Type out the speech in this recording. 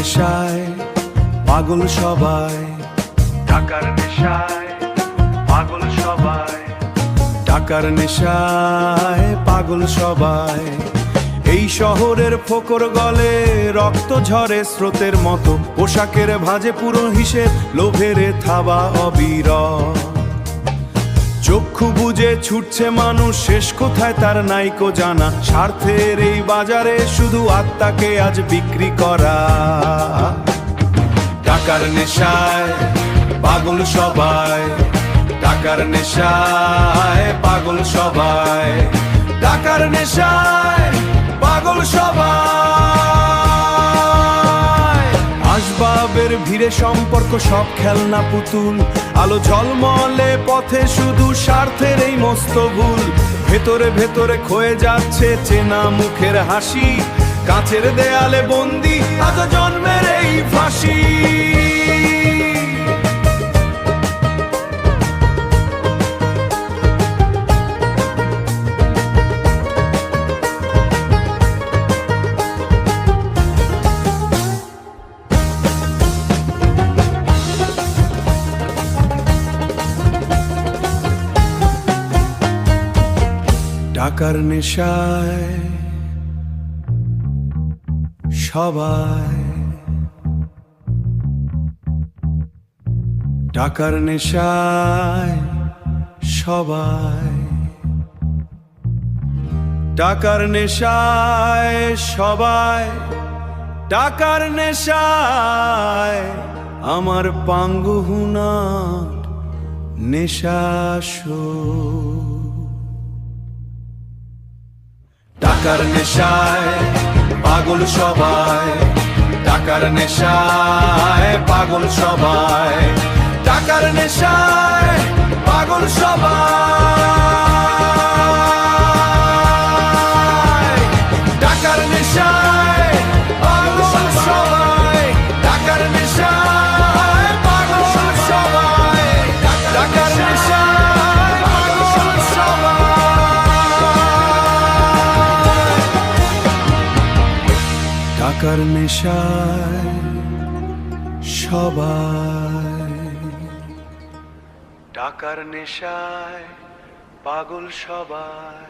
নেশায় পাগল সবাই, টাকার নেশায় পাগল সবাই, টাকার নেশায় পাগল সবাই। এই শহরের ফোকর গলে রক্ত ঝরে স্রোতের মতো, পোশাকের ভাঁজে পুরো হিসেব, লোভের থাবা অবিরত। চক্ষু বুজে ছুটছে মানুষ, শেষ কোথায় তার নাইকো জানা। স্বার্থের এই বাজারে শুধু আত্মাকে আজ বিক্রি করা। টাকার নেশায় পাগল সবাই, টাকার নেশায় পাগল সবাই, টাকার নেশায় পাগল সবাই। আসবাবের ভিড়ে সম্পর্ক সব খেলনা পুতুল, আলো ঝলমলে পথে শুধু স্বার্থের এই মস্ত ভুল। ভেতরে ভেতরে ক্ষয়ে যাচ্ছে চেনা মুখের হাসি, কাঁচের দেয়ালে বন্দি আজ জন্মের এই ফাঁসি। টাকার নেশায় সবাই, টাকার নেশায় সবাই, টাকার নেশায় সবাই, টাকার নেশায় আমার পাঙ্গুহুনার নেশাসো। টাকার নেশায় পাগল সবাই, টাকার নেশায় পাগল সবাই, টাকার নেশায় পাগল সবাই, টাকার নেশায় পাগল সবাই, টাকার নেশায় পাগল সবাই, টাকার নেশায় পাগল সবাই, টাকার নেশায় সবাই, টাকার নেশায় পাগল সবাই।